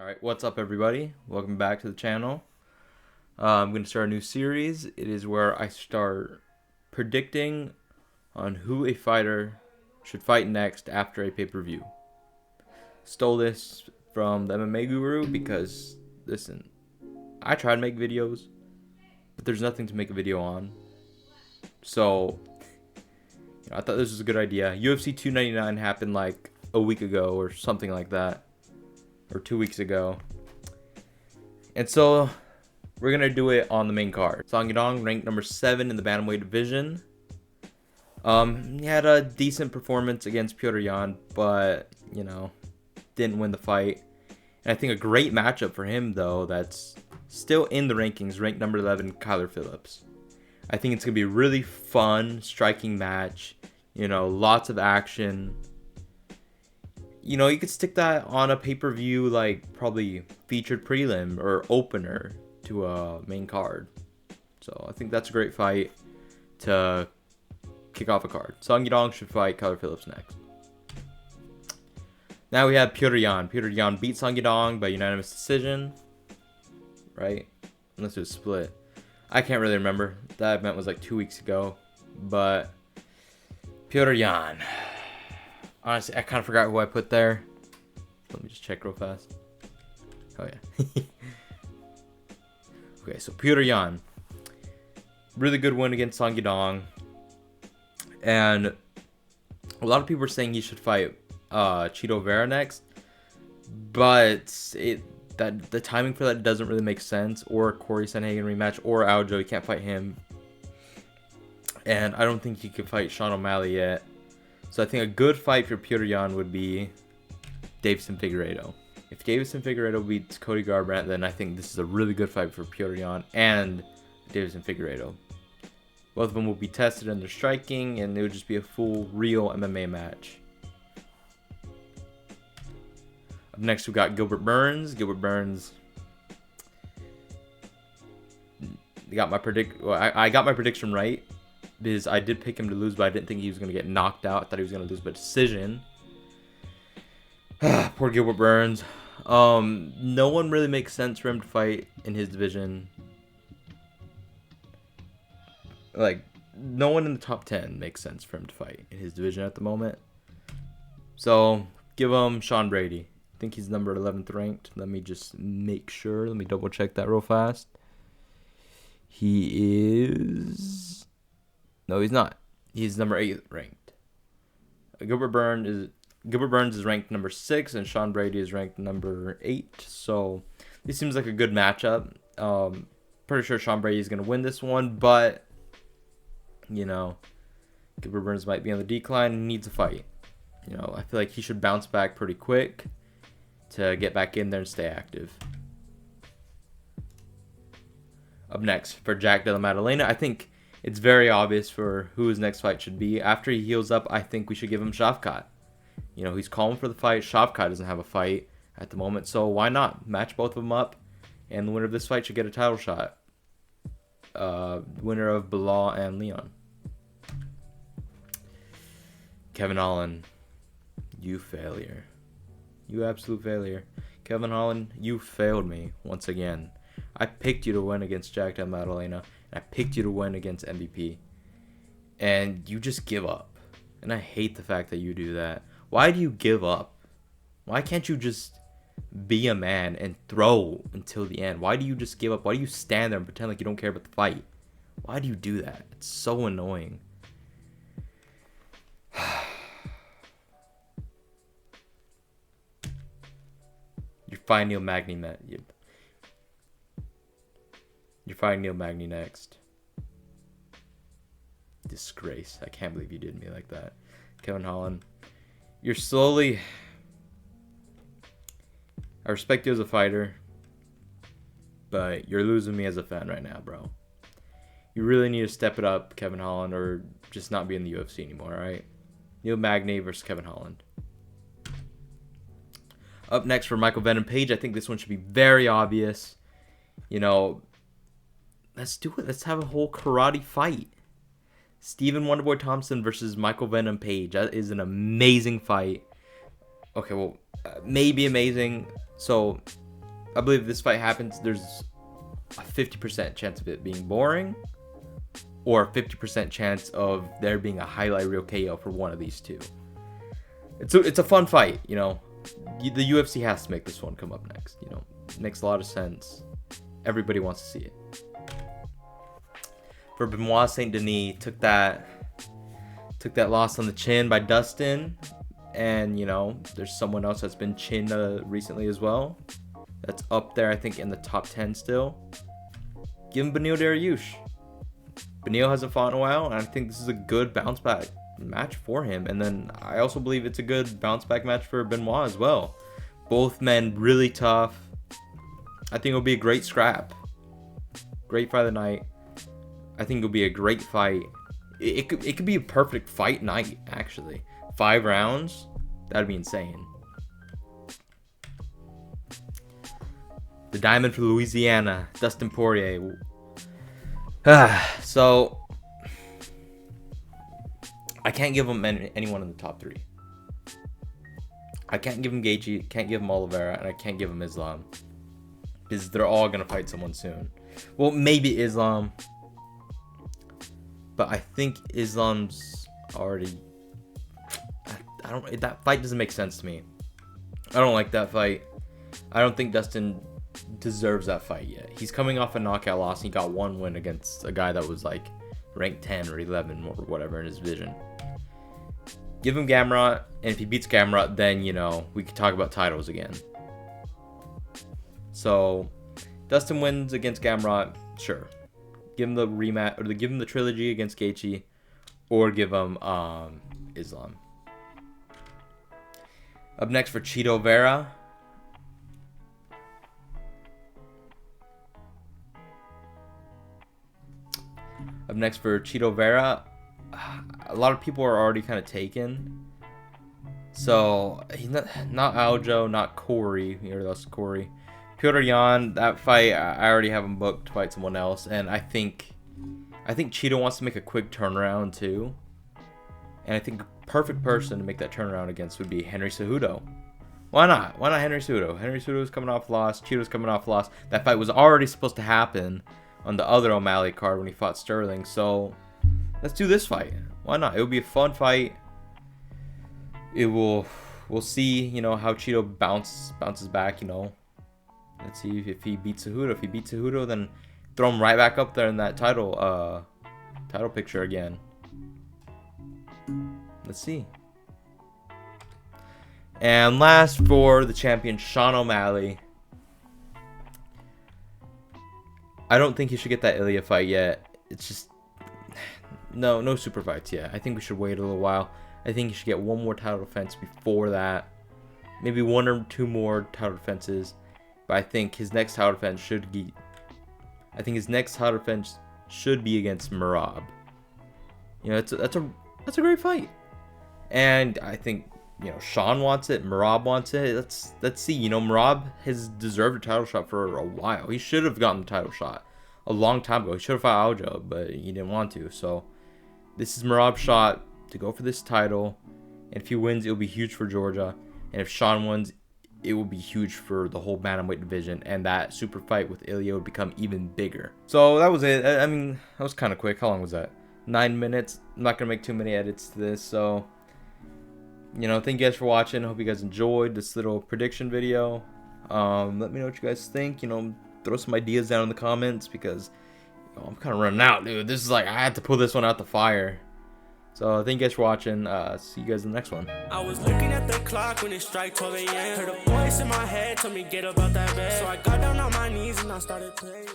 Alright, what's up everybody? Welcome back to the channel. I'm going to start a new series. It is where I start predicting on who a fighter should fight next after a pay-per-view. Stole this from the MMA Guru because, listen, I try to make videos, but there's nothing to make a video on. So, I thought this was a good idea. UFC 299 happened like a week ago or something like that. Or 2 weeks ago. And so we're gonna do it on the main card. Song Yadong ranked number 7 in the bantamweight division. He had a decent performance against Petr Yan, but didn't win the fight. And I think a great matchup for him though, that's still in the rankings, ranked number 11, Kyler Phillips. I think it's gonna be a really fun, striking match. Lots of action. You could stick that on a pay-per-view, like probably featured prelim or opener to a main card. So I think that's a great fight to kick off a card. Song Yadong should fight Kyler Phillips next. Now we have Petr Yan. Petr Yan beat Song Yadong by unanimous decision. Right? Unless it was split. I can't really remember. That event was like 2 weeks ago. But Petr Yan. Honestly, I kind of forgot who I put there. Let me just check real fast. Oh, yeah. Okay, so Petr Yan. Really good win against Song Yadong. And a lot of people are saying he should fight Chito Vera next. But the timing for that doesn't really make sense. Or Corey Sandhagen rematch. Or Aljo, you can't fight him. And I don't think he could fight Sean O'Malley yet. So I think a good fight for Petr Yan would be Deiveson Figueiredo. If Deiveson Figueiredo beats Cody Garbrandt, then I think this is a really good fight for Petr Yan and Deiveson Figueiredo. Both of them will be tested in their striking, and it would just be a full, real MMA match. Up next, we got Gilbert Burns. Gilbert Burns. I got my prediction right. Because I did pick him to lose, but I didn't think he was going to get knocked out. I thought he was going to lose by decision. Poor Gilbert Burns. No one really makes sense for him to fight in his division. Like, no one in the top 10 makes sense for him to fight in his division at the moment. So, give him Sean Brady. I think he's number 11th ranked. Let me just make sure. Let me double check that real fast. He is... No, he's not. He's number 8 ranked. Gilbert Burns is ranked number 6, and Sean Brady is ranked number 8. So this seems like a good matchup. Pretty sure Sean Brady is going to win this one, but Gilbert Burns might be on the decline and needs a fight. I feel like he should bounce back pretty quick to get back in there and stay active. Up next for Jack Della Maddalena, I think it's very obvious for who his next fight should be. After he heals up, I think we should give him Shavkat. He's calling for the fight. Shavkat doesn't have a fight at the moment, so why not match both of them up? And the winner of this fight should get a title shot. Winner of Bilal and Leon. Kevin Holland, you failure. You absolute failure. Kevin Holland, you failed me once again. I picked you to win against Jack Della Maddalena. I picked you to win against MVP. And you just give up. And I hate the fact that you do that. Why do you give up? Why can't you just be a man and throw until the end? Why do you just give up? Why do you stand there and pretend like you don't care about the fight? Why do you do that? It's so annoying. You're fighting Neil Magny next. You're fighting Neil Magny next. Disgrace. I can't believe you did me like that. Kevin Holland. You're slowly... I respect you as a fighter, but you're losing me as a fan right now, bro. You really need to step it up, Kevin Holland, or just not be in the UFC anymore, alright? Neil Magny versus Kevin Holland. Up next for Michael Venom Page. I think this one should be very obvious. Let's do it. Let's have a whole karate fight. Stephen Wonderboy Thompson versus Michael Venom Page. That is an amazing fight. Okay, well, maybe amazing. So I believe if this fight happens, there's a 50% chance of it being boring, or a 50% chance of there being a highlight reel KO for one of these two. It's a fun fight, you know. The UFC has to make this one come up next, you know. It makes a lot of sense. Everybody wants to see it. For Benoit Saint Denis, took that loss on the chin by Dustin, and you know, there's someone else that's been chinned recently as well. That's up there, I think, in the top 10 still. Give him Beneil Dariush. Beneil hasn't fought in a while, and I think this is a good bounce back match for him. And then I also believe it's a good bounce back match for Benoit as well. Both men really tough. I think it'll be a great scrap. Great fight of the night. I think it'll be a great fight. It could be a perfect fight night, actually. 5 rounds, that'd be insane. The Diamond for Louisiana, Dustin Poirier. So I can't give him anyone in the top 3. I can't give him Gaethje, can't give him Oliveira, and I can't give him Islam, because they're all gonna fight someone soon. Well, maybe Islam, but I think Islam's already. I don't. That fight doesn't make sense to me. I don't like that fight. I don't think Dustin deserves that fight yet. He's coming off a knockout loss. And he got 1 win against a guy that was like ranked 10 or 11 or whatever in his division. Give him Gamrot, and if he beats Gamrot, then, you know, we could talk about titles again. So, Dustin wins against Gamrot, sure. Give him the rematch, or give him the trilogy against Gaethje, or give him Islam. Up next for Chito Vera. Up next for Chito Vera. A lot of people are already kind of taken. So, he's not Aljo, not Corey. Here, that's Corey. Petr Yan, that fight, I already have him booked to fight someone else. And I think Chito wants to make a quick turnaround too. And I think a perfect person to make that turnaround against would be Henry Cejudo. Why not? Why not Henry Cejudo? Henry Cejudo's coming off loss. Chito's coming off loss. That fight was already supposed to happen on the other O'Malley card when he fought Sterling. So let's do this fight. Why not? It will be a fun fight. We'll see, you know, how Chito bounces back, you know. Let's see if he beats Cejudo. If he beats Cejudo, then throw him right back up there in that title picture again. Let's see. And last for the champion, Sean O'Malley. I don't think he should get that Ilya fight yet. It's just no super fights yet. I think we should wait a little while. I think he should get one more title defense before that. Maybe 1 or 2 more title defenses. But I think his next title defense should be. I think his next title defense should be against Merab. You know, that's a great fight, and I think, you know, Sean wants it, Merab wants it. Let's see. You know, Merab has deserved a title shot for a while. He should have gotten the title shot a long time ago. He should have fought Aljo, but he didn't want to. So this is Merab's shot to go for this title, and if he wins, it'll be huge for Georgia, and if Sean wins, it will be huge for the whole bantamweight division, and that super fight with Ilya would become even bigger. So that was it. I mean, that was kind of quick. How long was that? 9 minutes. I'm not gonna make too many edits to this, so, you know, thank you guys for watching. I hope you guys enjoyed this little prediction video. Let me know what you guys think. You know, throw some ideas down in the comments, because, you know, I'm kind of running out, dude. This is like, I had to pull this one out the fire. So thank you guys for watching. See you guys in the next one. I was looking at the clock when it struck 12 a.m. Heard a voice in my head told me get up out that bed. So I got down on my knees and I started praying.